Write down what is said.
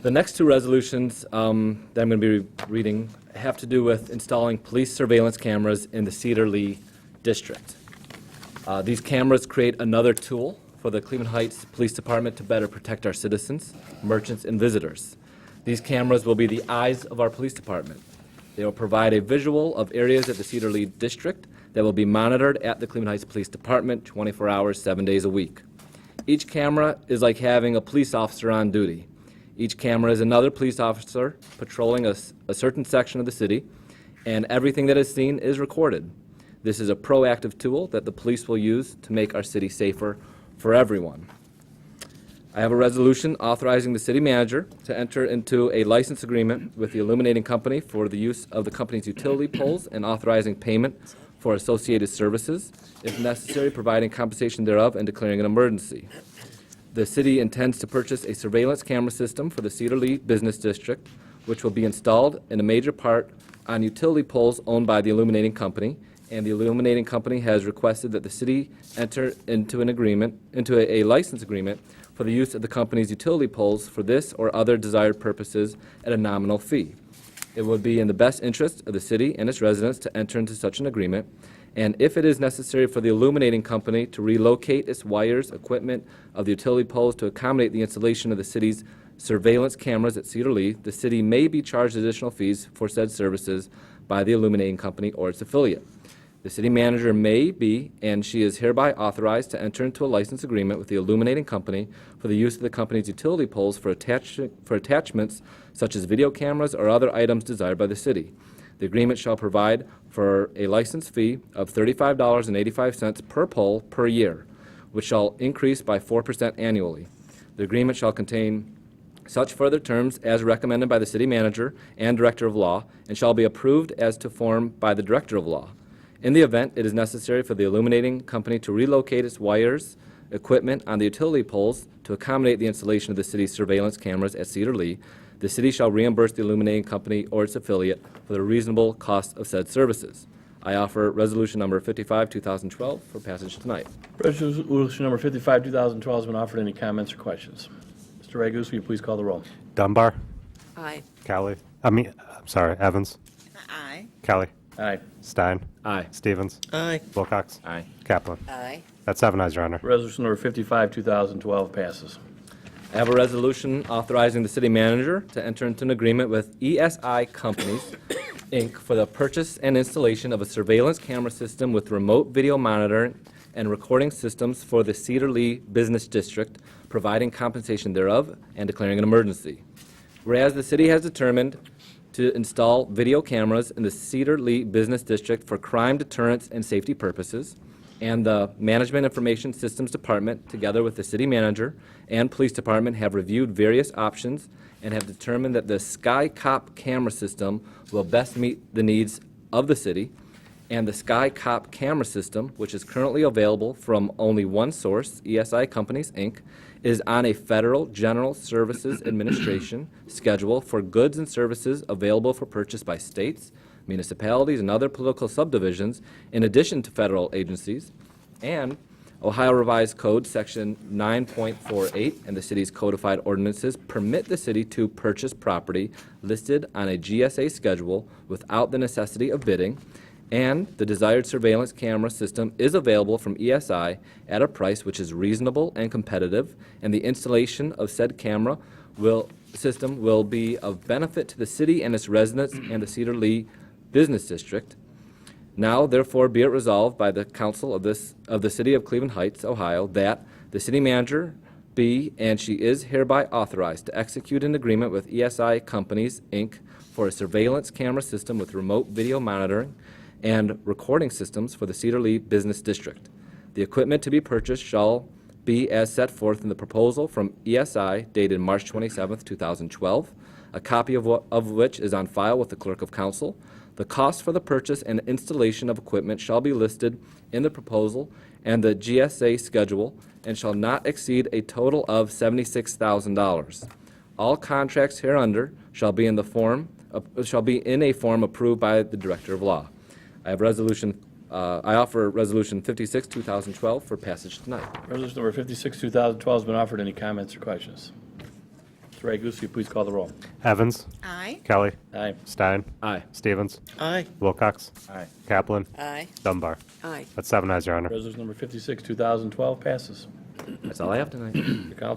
The next two resolutions that I'm going to be reading have to do with installing police surveillance cameras in the Cedar-Lee District. These cameras create another tool for the Cleveland Heights Police Department to better protect our citizens, merchants, and visitors. These cameras will be the eyes of our police department. They will provide a visual of areas at the Cedar-Lee District that will be monitored at the Cleveland Heights Police Department 24 hours, 7 days a week. Each camera is like having a police officer on duty. Each camera is another police officer patrolling a certain section of the city, and everything that is seen is recorded. This is a proactive tool that the police will use to make our city safer for everyone. I have a resolution authorizing the city manager to enter into a license agreement with the illuminating company for the use of the company's utility poles and authorizing payment for associated services, if necessary, providing compensation thereof and declaring an emergency. The city intends to purchase a surveillance camera system for the Cedar-Lee Business District, which will be installed in a major part on utility poles owned by the illuminating company, and the illuminating company has requested that the city enter into a license agreement for the use of the company's utility poles for this or other desired purposes at a nominal fee. It would be in the best interest of the city and its residents to enter into such an agreement, and if it is necessary for the illuminating company to relocate its wires, equipment of the utility poles to accommodate the installation of the city's surveillance cameras at Cedar-Lee, the city may be charged additional fees for said services by the illuminating company or its affiliate. The city manager may be, and she is hereby authorized to enter into a license agreement with the illuminating company for the use of the company's utility poles for attachments such as video cameras or other items desired by the city. The agreement shall provide for a license fee of $35.85 per pole per year, which shall increase by 4% annually. The agreement shall contain such further terms as recommended by the city manager and director of law, and shall be approved as to form by the director of law. In the event it is necessary for the illuminating company to relocate its wires, equipment on the utility poles to accommodate the installation of the city's surveillance cameras at Cedar-Lee, the city shall reimburse the illuminating company or its affiliate for the reasonable cost of said services. I offer resolution number 55, 2012 for passage tonight. Resolution number 55, 2012 has been offered. Any comments or questions? Mr. Ragus, will you please call the roll? Dunbar. Aye. Evans. Aye. Kelly. Aye. Stein. Aye. Stevens. Aye. Wilcox. Aye. Kaplan. Aye. That's 7 ayes, Your Honor. Resolution number 55, 2012 passes. I have a resolution authorizing the city manager to enter into an agreement with ESI Companies, Inc. for the purchase and installation of a surveillance camera system with remote video monitoring and recording systems for the Cedar-Lee Business District, providing compensation thereof and declaring an emergency. Whereas the city has determined to install video cameras in the Cedar-Lee Business District for crime deterrence and safety purposes, and the Management Information Systems Department, together with the city manager and police department, have reviewed various options and have determined that the Sky Cop camera system will best meet the needs of the city, and the Sky Cop camera system, which is currently available from only one source, ESI Companies, Inc., is on a Federal General Services Administration schedule for goods and services available for purchase by states, municipalities, and other political subdivisions, in addition to federal agencies, and Ohio Revised Code Section 9.48 and the city's codified ordinances permit the city to purchase property listed on a GSA schedule without the necessity of bidding, and the desired surveillance camera system is available from ESI at a price which is reasonable and competitive, and the installation of said camera system will be of benefit to the city and its residents and the Cedar-Lee Business District. Now, therefore, be it resolved by the council of the city of Cleveland Heights, Ohio, that the city manager be and she is hereby authorized to execute an agreement with ESI Companies, Inc. for a surveillance camera system with remote video monitoring and recording systems for the Cedar-Lee Business District. The equipment to be purchased shall be as set forth in the proposal from ESI dated March 27, 2012, a copy of which is on file with the Clerk of Council. The cost for the purchase and installation of equipment shall be listed in the proposal and the GSA schedule and shall not exceed a total of $76,000. All contracts hereunder shall be in a form approved by the Director of Law. I offer Resolution 56, 2012 for passage tonight. Resolution number 56, 2012 has been offered. Any comments or questions? Mr. Ray will you please call the roll? Evans, Aye. Kelly, Aye. Stein, Aye. Stevens, Aye. Wilcox, Aye. Kaplan, Aye. Dunbar. Aye. That's 7 ayes, Your Honor. Resolution number 56, 2012 passes. That's all I have tonight. The council